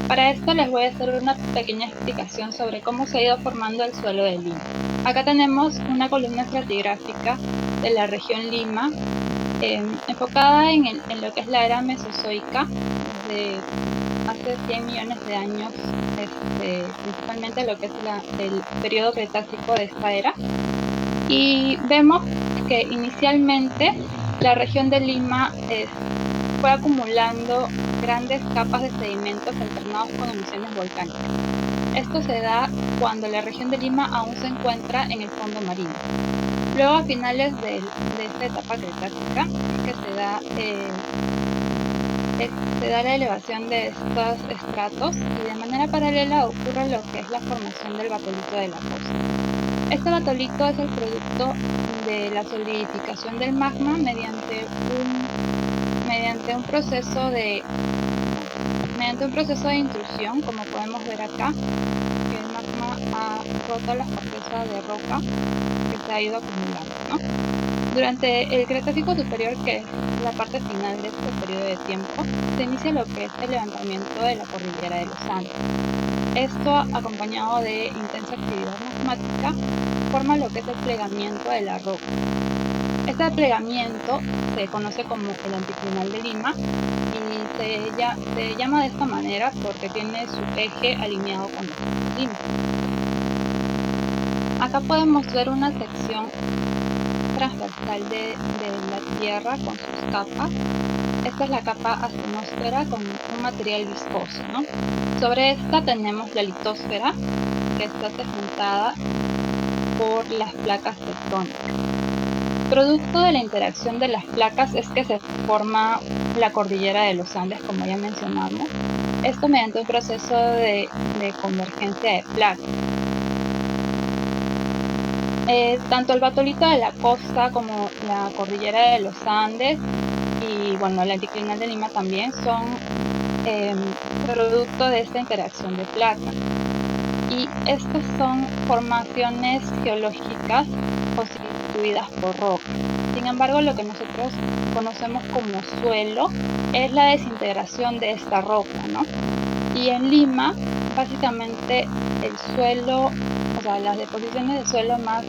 Para esto les voy a hacer una pequeña explicación sobre cómo se ha ido formando el suelo de Lima. Acá tenemos una columna estratigráfica de la región Lima, enfocada en lo que es la era mesozoica, desde hace 100 millones de años, principalmente lo que es el periodo cretácico de esta era. Y vemos que inicialmente la región de Lima fue acumulando grandes capas de sedimentos alternados con emisiones volcánicas. Esto se da cuando la región de Lima aún se encuentra en el fondo marino. Luego, a finales de esta etapa cretácica, que se da la elevación de estos estratos y de manera paralela ocurre lo que es la formación del batolito de la costa. Este batolito es el producto de la solidificación del magma mediante un proceso de intrusión, como podemos ver acá, que el magma ha roto la corteza de roca que se ha ido acumulando, ¿no? Durante el Cretácico superior, que es la parte final de este periodo de tiempo, se inicia lo que es el levantamiento de la cordillera de los Andes. Esto, acompañado de intensa actividad magmática, forma lo que es el plegamiento de la roca. Este plegamiento se conoce como el anticlinal de Lima y se llama de esta manera porque tiene su eje alineado con el de Lima. Acá podemos ver una sección transversal de la Tierra con sus capas. Esta es la capa astenosfera con un material viscoso, ¿no? Sobre esta tenemos la litosfera, que está segmentada por las placas tectónicas. Producto de la interacción de las placas es que se forma la cordillera de los Andes, como ya mencionamos. Esto mediante un proceso de convergencia de placas. Tanto el batolito de la costa como la cordillera de los Andes y bueno, el anticlinal de Lima también son producto de esta interacción de placas. Y estas son formaciones geológicas constituidas por roca. Sin embargo, lo que nosotros conocemos como suelo es la desintegración de esta roca, ¿no? Y en Lima, básicamente el suelo, o sea, las deposiciones de suelo más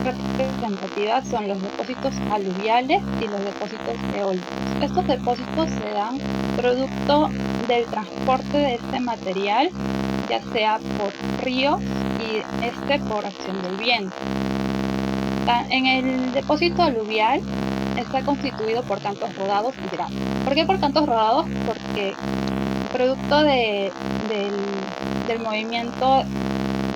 representativas son los depósitos aluviales y los depósitos eólicos. Estos depósitos se dan producto del transporte de este material, ya sea por ríos y por acción del viento. En el depósito aluvial está constituido por cantos rodados y granos. ¿Por qué por cantos rodados? Porque producto del movimiento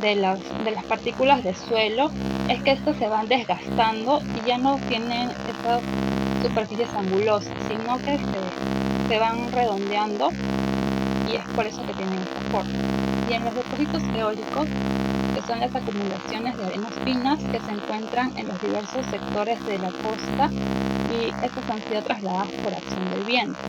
de las partículas de suelo es que estos se van desgastando y ya no tienen estas superficies angulosas, sino que se van redondeando y es por eso que tienen esta forma. Y en los depósitos eólicos, que son las acumulaciones de arenas finas que se encuentran en los diversos sectores de la costa y estas han sido trasladadas por acción del viento.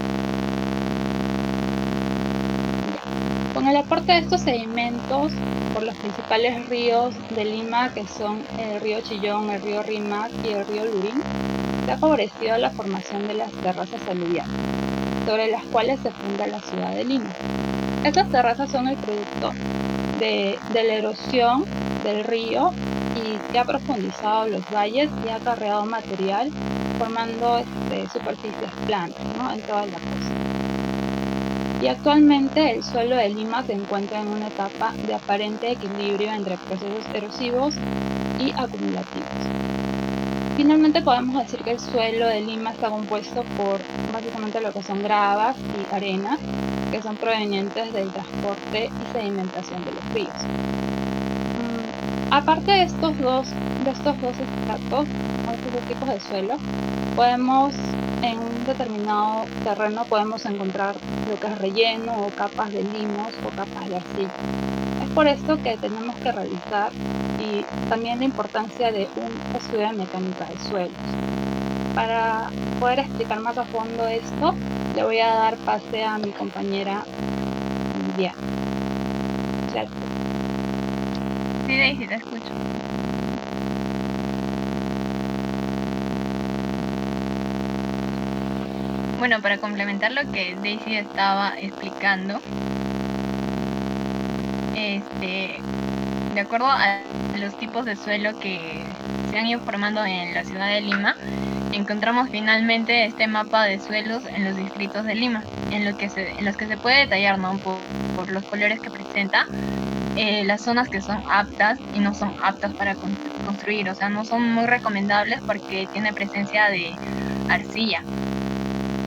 Con el aporte de estos sedimentos por los principales ríos de Lima, que son el río Chillón, el río Rímac y el río Lurín, se ha favorecido la formación de las terrazas aluviales, sobre las cuales se funda la ciudad de Lima. Estas terrazas son el producto de la erosión del río y se ha profundizado los valles y ha acarreado material formando superficies planas, ¿no?, en toda la costa. Y actualmente el suelo de Lima se encuentra en una etapa de aparente equilibrio entre procesos erosivos y acumulativos. Finalmente podemos decir que el suelo de Lima está compuesto por básicamente lo que son gravas y arenas, que son provenientes del transporte y sedimentación de los ríos. Aparte de estos dos estratos, o estos dos tipos de suelo, en un determinado terreno podemos encontrar lo que es relleno o capas de limos o capas de arcilla. Es por esto que tenemos que realizar y también la importancia de un estudio de mecánica de suelos. Para poder explicar más a fondo esto, le voy a dar pase a mi compañera Lidia. Sí, Daisy, te escucho. Bueno, para complementar lo que Daisy estaba explicando, de acuerdo a los tipos de suelo que se han ido formando en la ciudad de Lima, encontramos finalmente este mapa de suelos en los distritos de Lima, en los que se puede detallar, ¿no? por los colores que presenta, las zonas que son aptas y no son aptas para construir, o sea, no son muy recomendables porque tiene presencia de arcilla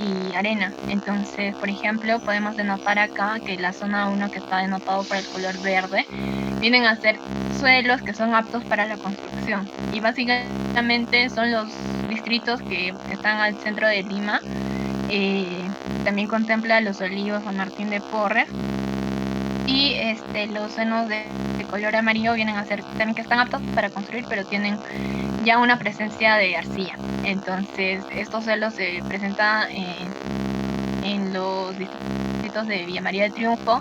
y arena. Entonces, por ejemplo, podemos denotar acá que la zona 1, que está denotado por el color verde, vienen a ser suelos que son aptos para la construcción, y básicamente son los distritos que están al centro de Lima. También contempla Los Olivos, San Martín de Porres, y los suelos de color amarillo vienen a ser también que están aptos para construir, pero tienen ya una presencia de arcilla. Entonces estos suelos se presentan en los distritos de Villa María del Triunfo,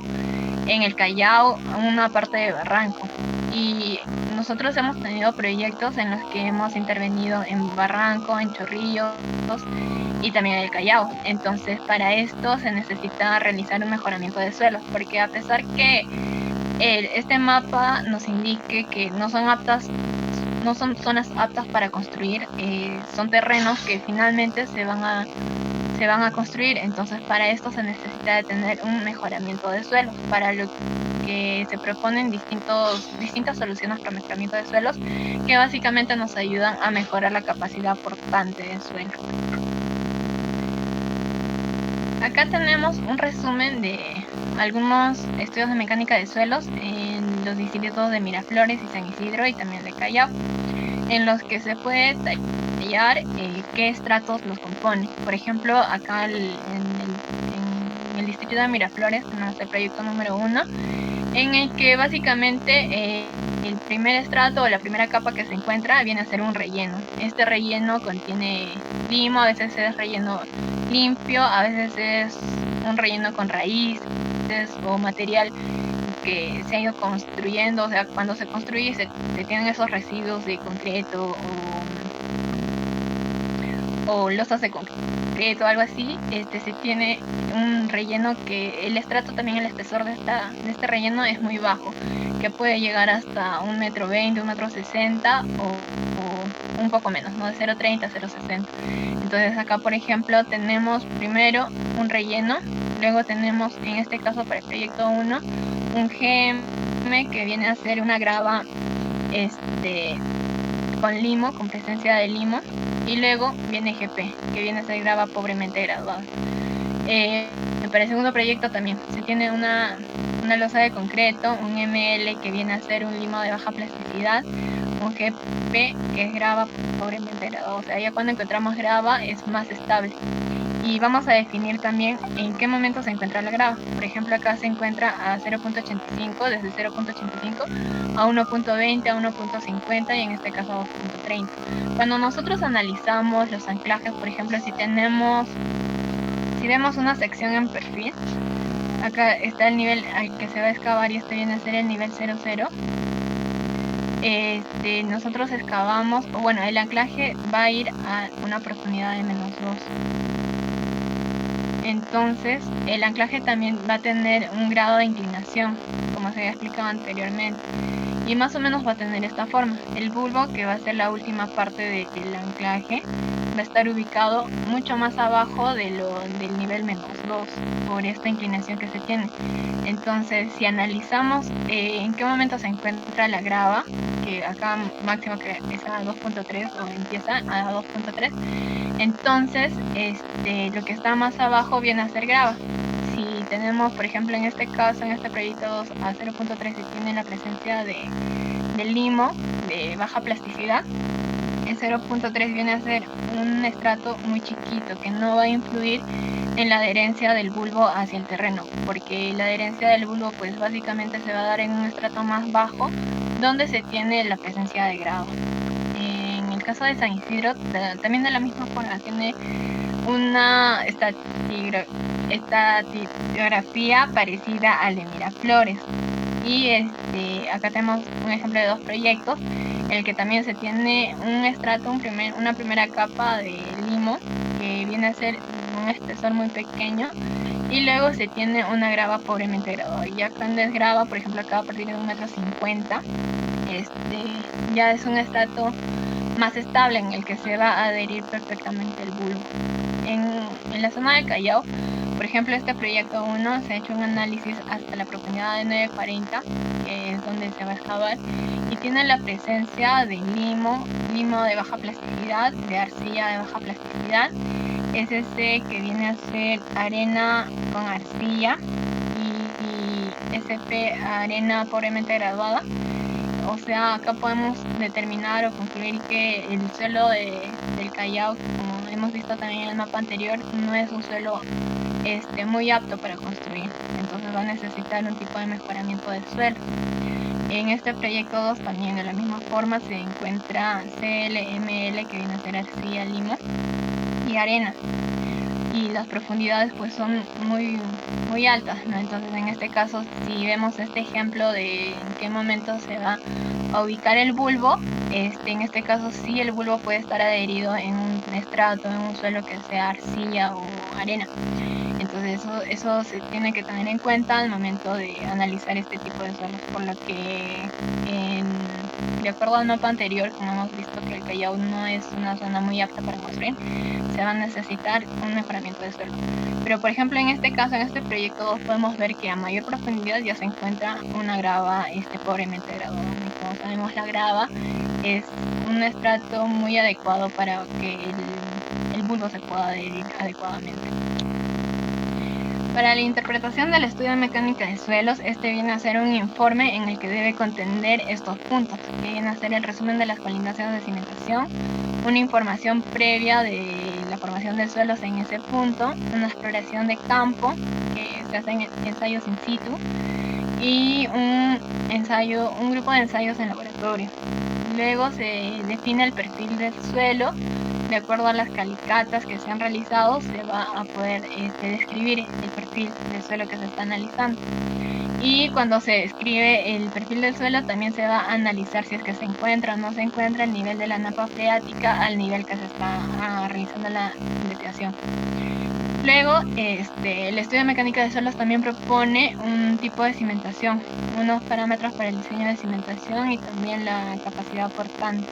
en el Callao, una parte de Barranco. Y nosotros hemos tenido proyectos en los que hemos intervenido en Barranco, en Chorrillos y también en el Callao. Entonces, para esto se necesita realizar un mejoramiento de suelos, porque a pesar que este mapa nos indique que no son zonas aptas para construir, son terrenos que finalmente se van a construir. Entonces, para esto se necesita de tener un mejoramiento de suelos, para lo que se proponen distintas soluciones para mejoramiento de suelos, que básicamente nos ayudan a mejorar la capacidad portante del suelo. Acá tenemos un resumen de algunos estudios de mecánica de suelos en los distritos de Miraflores y San Isidro, y también de Callao, en los que se puede detallar qué estratos los componen. Por ejemplo, acá en el distrito de Miraflores tenemos el proyecto número 1, en el que básicamente el primer estrato o la primera capa que se encuentra viene a ser un relleno. Este relleno contiene limo, a veces es relleno limpio, a veces es un relleno con raíces o material que se ha ido construyendo. O sea, cuando se construye se tienen esos residuos de concreto o losas de concreto, algo así. Se tiene un relleno que el estrato, también el espesor de este relleno es muy bajo, que puede llegar hasta 1,20 m, 1,60 m o un poco menos, ¿no? De 0,30 a 0,60. Entonces acá, por ejemplo, tenemos primero un relleno, luego tenemos, en este caso para el proyecto 1, un GM que viene a ser una grava con limo, con presencia de limo, y luego viene GP, que viene a ser grava pobremente graduada. Para el segundo proyecto también se tiene una losa de concreto, un ML que viene a ser un limo de baja plasticidad, un GP que es grava pobremente graduada. O sea, ya cuando encontramos grava es más estable. Y vamos a definir también en qué momento se encuentra la grava. Por ejemplo, acá se encuentra a 0,85, desde 0,85 a 1,20, a 1,50 y en este caso a 2,30. Cuando nosotros analizamos los anclajes, por ejemplo, si vemos una sección en perfil, acá está el nivel al que se va a excavar y este viene a ser el nivel 00. Nosotros excavamos, bueno, el anclaje va a ir a una profundidad de -2. Entonces, el anclaje también va a tener un grado de inclinación, como se había explicado anteriormente, y más o menos va a tener esta forma. El bulbo, que va a ser la última parte del anclaje, va a estar ubicado mucho más abajo del nivel -2 por esta inclinación que se tiene. Entonces, si analizamos en qué momento se encuentra la grava, que acá máximo que es a 2,3 o empieza a 2,3, entonces lo que está más abajo viene a ser grava. Si tenemos, por ejemplo, en este caso, en este proyecto 2 a 0,3, y tiene la presencia de limo de baja plasticidad, el 0,3 viene a ser un estrato muy chiquito que no va a influir en la adherencia del bulbo hacia el terreno, porque la adherencia del bulbo pues básicamente se va a dar en un estrato más bajo donde se tiene la presencia de grava. En el caso de San Isidro, también de la misma forma, tiene una estratigrafía parecida al de Miraflores. Y acá tenemos un ejemplo de 2 proyectos en el que también se tiene un estrato, una primera capa de limo que viene a ser un espesor muy pequeño, y luego se tiene una grava pobremente graduada. Ya cuando es grava, por ejemplo acá a partir de 1,50 m, ya es un estrato más estable en el que se va a adherir perfectamente el bulbo. En la zona del Callao, por ejemplo, este proyecto 1 se ha hecho un análisis hasta la profundidad de 940, que es donde se va a excavar, y tiene la presencia de limo de baja plasticidad, de arcilla de baja plasticidad, SC que viene a ser arena con arcilla, y SP arena pobremente graduada. O sea, acá podemos determinar o concluir que el suelo del Callao, como hemos visto también en el mapa anterior, no es un suelo muy apto para construir. Entonces va a necesitar un tipo de mejoramiento del suelo. En este proyecto 2 también de la misma forma se encuentra CLML, que viene a ser arcilla, limo y arena. Y las profundidades pues son muy altas, ¿no? Entonces en este caso, si vemos este ejemplo de en qué momento se va a ubicar el bulbo, en este caso sí el bulbo puede estar adherido en un estrato, en un suelo que sea arcilla o arena. Entonces eso se tiene que tener en cuenta al momento de analizar este tipo de suelos, por lo que de acuerdo al mapa anterior, como hemos visto que el Callao no es una zona muy apta para construir, se va a necesitar un mejoramiento de suelo. Pero por ejemplo en este caso, en este proyecto 2, podemos ver que a mayor profundidad ya se encuentra una grava pobremente graduada. Y como sabemos, la grava es un estrato muy adecuado para que el bulbo se pueda adherir adecuadamente. Para la interpretación del estudio de mecánica de suelos, viene a ser un informe en el que debe contener estos puntos, que viene a ser el resumen de las colindancias de cimentación, una información previa de la formación de suelos en ese punto, una exploración de campo, que se hacen ensayos in situ, y un grupo de ensayos en laboratorio. Luego se define el perfil del suelo. De acuerdo a las calicatas que se han realizado, se va a poder describir el perfil del suelo que se está analizando. Y cuando se describe el perfil del suelo, también se va a analizar si es que se encuentra o no se encuentra el nivel de la napa freática al nivel que se está realizando la investigación. Luego, el estudio de mecánica de suelos también propone un tipo de cimentación, unos parámetros para el diseño de cimentación y también la capacidad portante.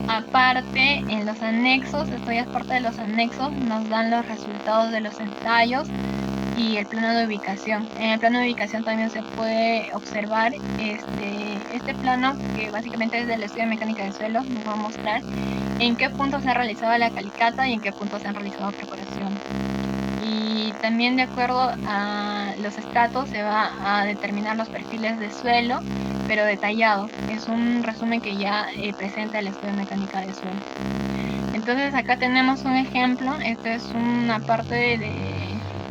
Aparte, en los anexos, esto ya es parte de los anexos, nos dan los resultados de los ensayos y el plano de ubicación. En el plano de ubicación también se puede observar este plano, que básicamente es del estudio de mecánica de suelos, nos va a mostrar en qué punto se ha realizado la calicata y en qué punto se han realizado preparaciones. Y también de acuerdo a los estratos se va a determinar los perfiles de suelo, pero detallado. Es un resumen que ya presenta el estudio de mecánica de suelo. Entonces acá tenemos un ejemplo. Esta es una parte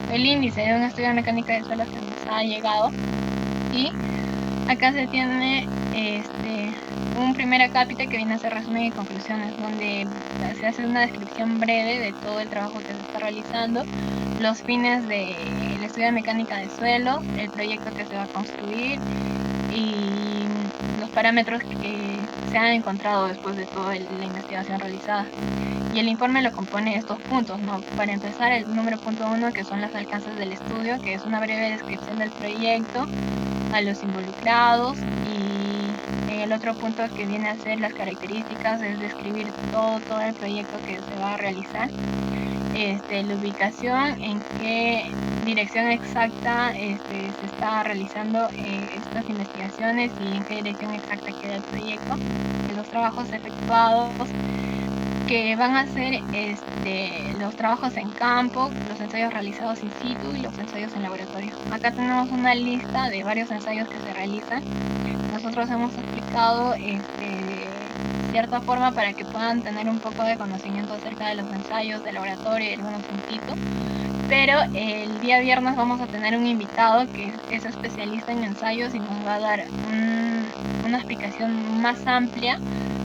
del índice de un estudio de mecánica de suelo que nos ha llegado. Y acá se tiene un primer acápite que viene a ser resumen y conclusiones, donde se hace una descripción breve de todo el trabajo que se está realizando, los fines del estudio de mecánica de suelo, el proyecto que se va a construir y los parámetros que se han encontrado después de toda la investigación realizada. Y el informe lo compone estos puntos, ¿no? Para empezar, el número punto 1, que son los alcances del estudio, que es una breve descripción del proyecto, a los involucrados, y en el otro punto que viene a ser las características, es describir todo el proyecto que se va a realizar, la ubicación, en qué dirección exacta se está realizando estas investigaciones y en qué dirección exacta queda el proyecto, los trabajos efectuados, que van a ser los trabajos en campo, los ensayos realizados in situ y los ensayos en laboratorio. Acá tenemos una lista de varios ensayos que se realizan. Nosotros hemos explicado cierta forma para que puedan tener un poco de conocimiento acerca de los ensayos de laboratorio y algunos puntitos. Pero el día viernes vamos a tener un invitado que es especialista en ensayos y nos va a dar una explicación más amplia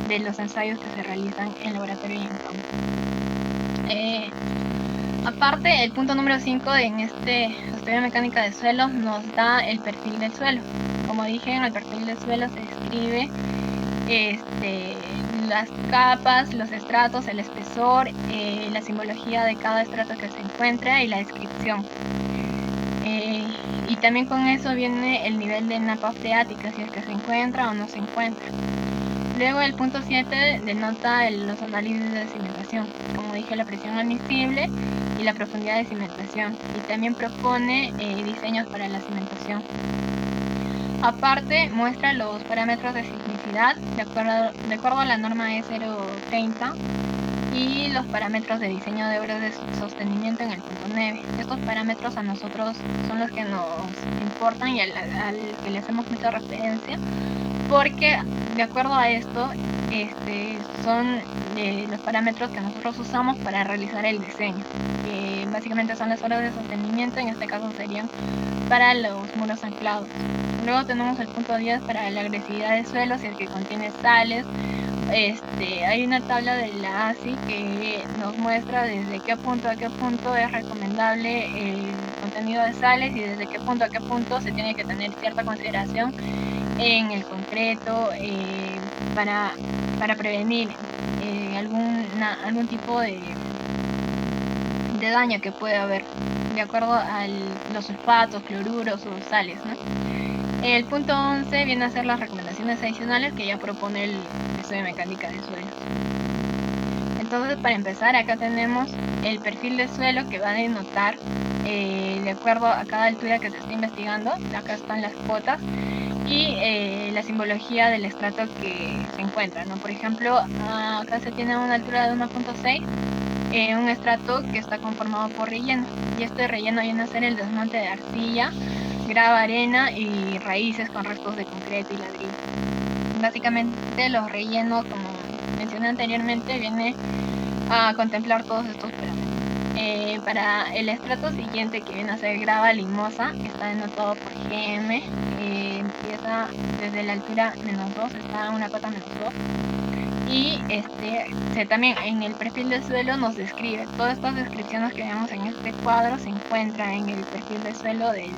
de los ensayos que se realizan en laboratorio y en campo. Aparte, el punto número 5 en este estudio de mecánica de suelos nos da el perfil del suelo. Como dije, en el perfil del suelo se describe las capas, los estratos, el espesor, la simbología de cada estrato que se encuentra y la descripción. Y también con eso viene el nivel de napa freática, si es que se encuentra o no se encuentra. Luego el punto 7 denota los análisis de cimentación, como dije, la presión admisible y la profundidad de cimentación, y también propone diseños para la cimentación. Aparte, muestra los parámetros de sismicidad de acuerdo a la norma E030 y los parámetros de diseño de obras de sostenimiento en el punto 9. Estos parámetros a nosotros son los que nos importan y al que le hacemos mucha referencia, porque de acuerdo a esto son los parámetros que nosotros usamos para realizar el diseño, que básicamente son las obras de sostenimiento, en este caso serían para los muros anclados. Luego tenemos el punto 10 para la agresividad de suelos, y el que contiene sales. Hay una tabla de la ASI que nos muestra desde qué punto a qué punto es recomendable el contenido de sales y desde qué punto a qué punto se tiene que tener cierta consideración en el concreto para prevenir algún tipo de daño que puede haber de acuerdo a los sulfatos, cloruros o sales, ¿no? El punto 11 viene a ser las recomendaciones adicionales que ya propone el estudio de mecánica de suelos. Entonces, para empezar, acá tenemos el perfil de suelo que va a denotar de acuerdo a cada altura que se está investigando. Acá están las cuotas y la simbología del estrato que se encuentra, ¿no? Por ejemplo, acá se tiene una altura de 1.6, un estrato que está conformado por relleno, y este relleno viene a ser el desmonte de arcilla, grava, arena y raíces con restos de concreto y ladrillo. Básicamente los rellenos, como mencioné anteriormente, viene a contemplar todos estos parámetros. Para el estrato siguiente, que viene a ser grava limosa, está denotado por GM, empieza desde la altura -2, está a una cota -2, y también en el perfil de suelo nos describe todas estas descripciones que vemos en este cuadro, se encuentran en el perfil de suelo del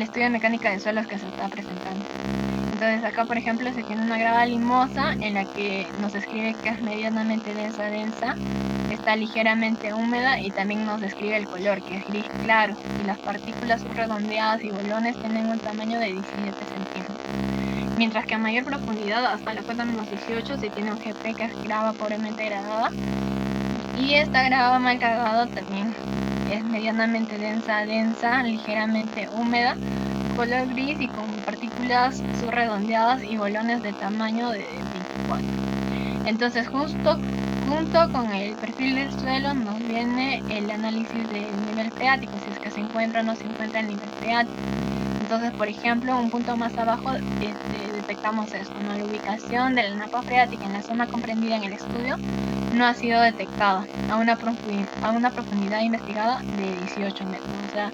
estudio de mecánica de suelos que se está presentando. Entonces acá, por ejemplo, se tiene una grava limosa en la que nos describe que es medianamente densa, está ligeramente húmeda, y también nos describe el color, que es gris claro, y las partículas subredondeadas y bolones tienen un tamaño de 17 centímetros. Mientras que a mayor profundidad, hasta la cota -18, se tiene un GP, que es grava pobremente gradada, y esta grava mal cargada también es medianamente densa, ligeramente húmeda, color gris y con partículas subredondeadas y bolones de tamaño de 24. Entonces, junto con el perfil del suelo nos viene el análisis del nivel freático, si es que se encuentra o no se encuentra el nivel freático. Entonces, por ejemplo, un punto más abajo detectamos esto, ¿no? La ubicación de la napa freática en la zona comprendida en el estudio no ha sido detectada a una profundidad investigada de 18 metros. O sea,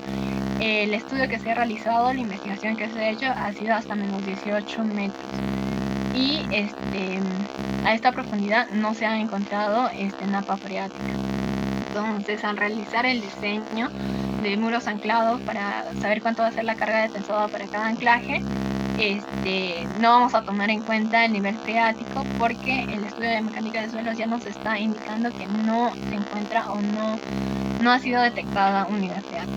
el estudio que se ha realizado, la investigación que se ha hecho, ha sido hasta -18 metros. Y a esta profundidad no se ha encontrado napa freática. Entonces, al realizar el diseño de muros anclados para saber cuánto va a ser la carga de tensado para cada anclaje, no vamos a tomar en cuenta el nivel freático, porque el estudio de mecánica de suelos ya nos está indicando que no se encuentra o no ha sido detectada un nivel freático.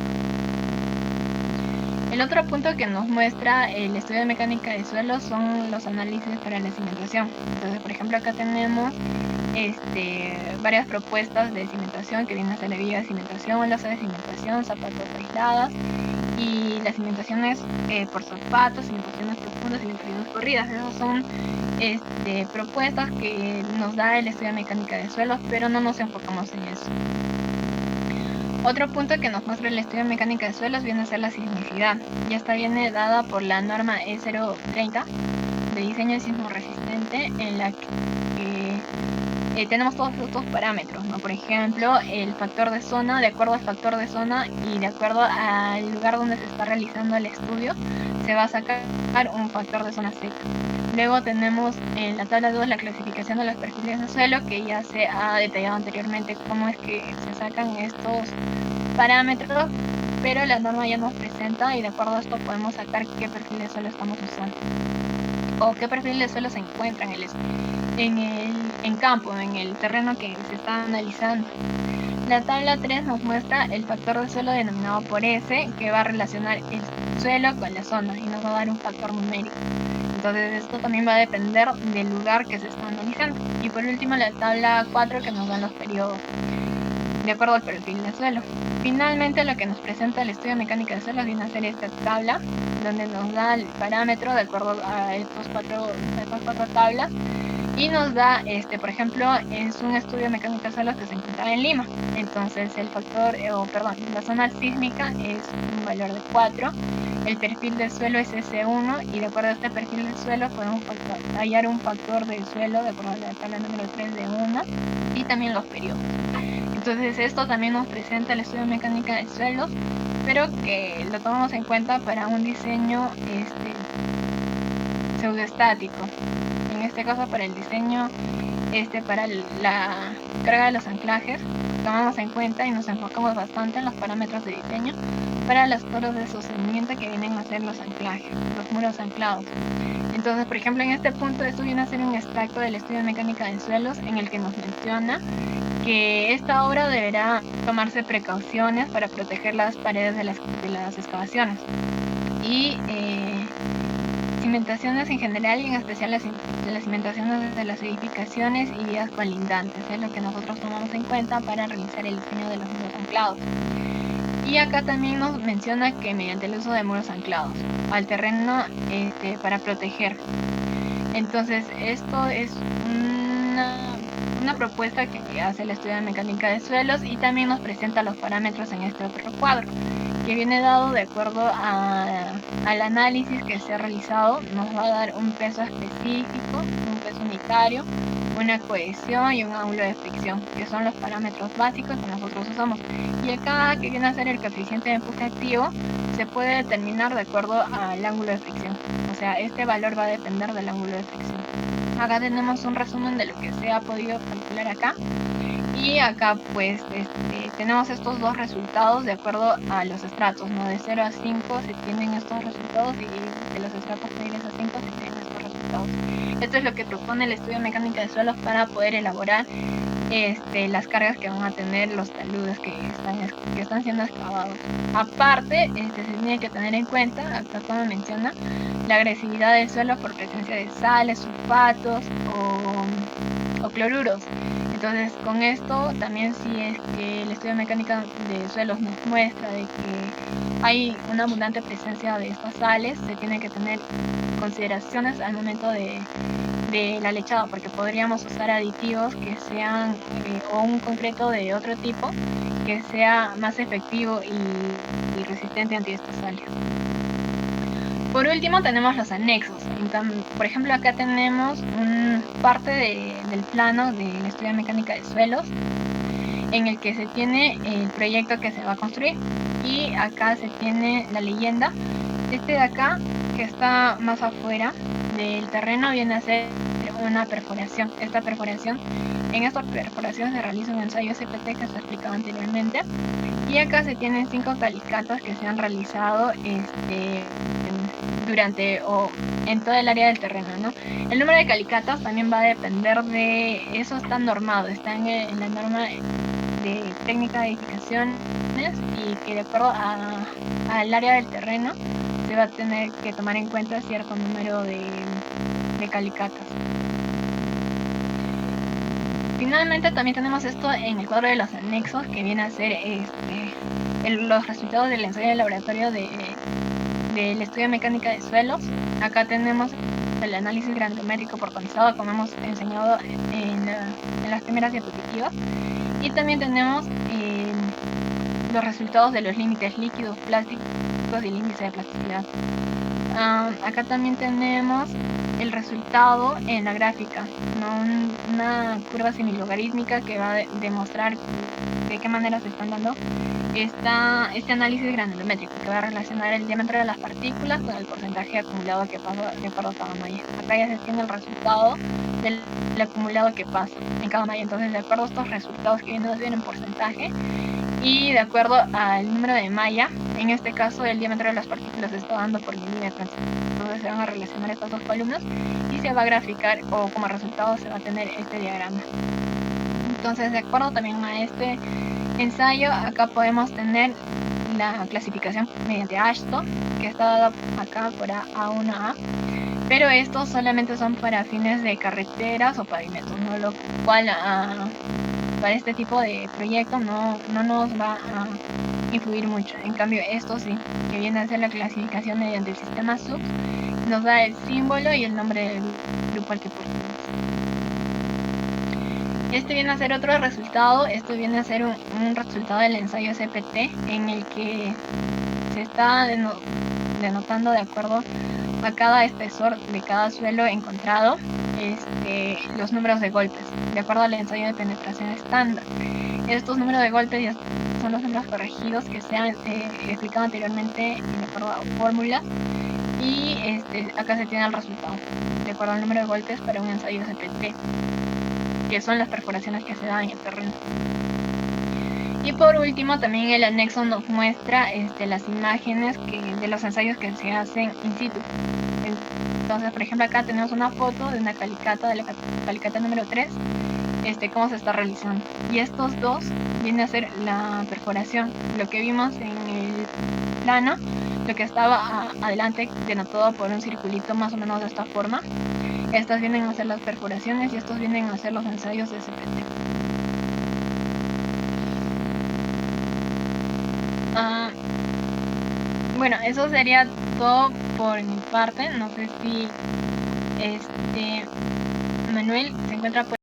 El otro punto que nos muestra el estudio de mecánica de suelos son los análisis para la cimentación. Entonces, por ejemplo, acá tenemos varias propuestas de cimentación que vienen a ser la viga de cimentación, losa de cimentación, zapatos aisladas, y las cimentaciones por sulfatos, cimentaciones profundas, cimentaciones corridas. Esas son propuestas que nos da el estudio de mecánica de suelos, pero no nos enfocamos en eso. Otro punto que nos muestra el estudio de mecánica de suelos viene a ser la sismicidad, y esta viene dada por la norma E030 de diseño sismo resistente, en la que tenemos todos estos parámetros, ¿no? Por ejemplo, el factor de zona, de acuerdo al factor de zona y de acuerdo al lugar donde se está realizando el estudio, se va a sacar un factor de zona seca. Luego tenemos en la tabla 2 la clasificación de los perfiles de suelo, que ya se ha detallado anteriormente cómo es que se sacan estos parámetros, pero la norma ya nos presenta, y de acuerdo a esto podemos sacar qué perfil de suelo estamos usando. o qué perfil de suelo se encuentra en campo, en el terreno que se está analizando. La tabla 3 nos muestra el factor de suelo denominado por S, que va a relacionar el suelo con la zona y nos va a dar un factor numérico. Entonces esto también va a depender del lugar que se está analizando. Y por último la tabla 4, que nos dan los periodos de acuerdo al perfil de suelo. Finalmente lo que nos presenta el estudio de mecánica de suelos viene a ser esta tabla, donde nos da el parámetro de acuerdo a estas cuatro tablas. Y nos da, por ejemplo, es un estudio de mecánica de suelos que se encuentra en Lima. Entonces el factor, la zona sísmica es un valor de 4. El perfil de suelo es S1 y de acuerdo a este perfil de suelo podemos hallar un factor de suelo de acuerdo a la tabla número 3 de 1 y también los periodos. Entonces esto también nos presenta el estudio de mecánica de suelos, pero que lo tomamos en cuenta para un diseño pseudoestático. En este caso para el diseño, para la carga de los anclajes, tomamos en cuenta y nos enfocamos bastante en los parámetros de diseño para las torres de sostenimiento que vienen a ser los anclajes, los muros anclados. Entonces, por ejemplo, en este punto esto viene a ser un extracto del estudio de mecánica de suelos en el que nos menciona que esta obra deberá tomarse precauciones para proteger las paredes de las excavaciones y cimentaciones en general y en especial las cimentaciones de las edificaciones y vías colindantes, es lo que nosotros tomamos en cuenta para realizar el diseño de los muros anclados. Y acá también nos menciona que mediante el uso de muros anclados al terreno para proteger. Entonces esto es una propuesta que hace el estudio de mecánica de suelos y también nos presenta los parámetros en este otro cuadro, que viene dado de acuerdo al análisis que se ha realizado. Nos va a dar un peso específico, un peso unitario, una cohesión y un ángulo de fricción, que son los parámetros básicos que nosotros usamos. Y acá, que viene a ser el coeficiente de empuje activo, se puede determinar de acuerdo al ángulo de fricción. O sea, este valor va a depender del ángulo de fricción. Acá tenemos un resumen de lo que se ha podido calcular acá. Y acá pues tenemos estos dos resultados de acuerdo a los estratos, ¿no? De 0 a 5 se tienen estos resultados y de los estratos de 10 a 5 se tienen estos resultados. Esto es lo que propone el estudio de mecánica de suelos para poder elaborar las cargas que van a tener los taludes que están siendo excavados. Aparte, se tiene que tener en cuenta, acá como menciona, la agresividad del suelo por presencia de sales, sulfatos o cloruros. Entonces, con esto también, si es que el estudio de mecánica de suelos nos muestra de que hay una abundante presencia de estas sales, se tiene que tener consideraciones al momento de la lechada, porque podríamos usar aditivos que sean o un concreto de otro tipo que sea más efectivo y resistente ante estas sales. Por último tenemos los anexos. Entonces, por ejemplo, acá tenemos parte del plano del estudio de mecánica de suelos en el que se tiene el proyecto que se va a construir y acá se tiene la leyenda. Este de acá, que está más afuera del terreno, viene a ser una perforación. En esta perforación se realiza un ensayo SPT que se explicaba anteriormente, y acá se tienen 5 calicatas que se han realizado durante o en todo el área del terreno, ¿no? El número de calicatas también va a depender de eso, está normado, está en la norma de técnica de edificaciones, y que de acuerdo al área del terreno se va a tener que tomar en cuenta cierto número de calicatas. Finalmente también tenemos esto en el cuadro de los anexos, que viene a ser los resultados del ensayo de laboratorio del estudio de mecánica de suelos. Acá tenemos el análisis granulométrico portonizado, como hemos enseñado en las primeras diapositivas, y también tenemos los resultados de los límites líquidos, plásticos y el índice de plasticidad. Acá también tenemos el resultado en la gráfica, ¿no? Una curva semilogarítmica que va a demostrar de qué manera se están dando este análisis granulométrico, que va a relacionar el diámetro de las partículas con el porcentaje acumulado que pasa de acuerdo a cada malla. Acá ya se tiene el resultado del acumulado que pasa en cada malla. Entonces, de acuerdo a estos resultados que vienen en porcentaje, y de acuerdo al número de malla, en este caso el diámetro de las partículas se está dando por milímetros. Entonces se van a relacionar estas dos columnas y se va a graficar, o como resultado se va a tener este diagrama. Entonces, de acuerdo también a este ensayo, acá podemos tener la clasificación mediante Ashton, que está dada acá por A1A, pero estos solamente son para fines de carreteras o pavimentos, ¿no? Lo cual para este tipo de proyectos no nos va a influir mucho. En cambio, esto sí, que viene a ser la clasificación mediante el sistema SUX, nos da el símbolo y el nombre del grupo al que pertenece. Este viene a ser otro resultado. Esto viene a ser un resultado del ensayo CPT, en el que se está denotando de acuerdo a cada espesor de cada suelo encontrado los números de golpes, de acuerdo al ensayo de penetración estándar. Estos números de golpes ya son los números corregidos que se han explicado anteriormente de acuerdo a fórmulas, y acá se tiene el resultado de acuerdo al número de golpes para un ensayo CPT, que son las perforaciones que se dan en el terreno. Y por último, también el anexo nos muestra las imágenes de los ensayos que se hacen in situ. Entonces, por ejemplo, acá tenemos una foto de una calicata, de la calicata número 3, cómo se está realizando. Y estos dos vienen a ser la perforación. Lo que vimos en el plano, lo que estaba adelante denotado por un circulito más o menos de esta forma, estas vienen a ser las perforaciones y estos vienen a ser los ensayos de CPT. Bueno, eso sería todo por mi parte. No sé si Manuel se encuentra por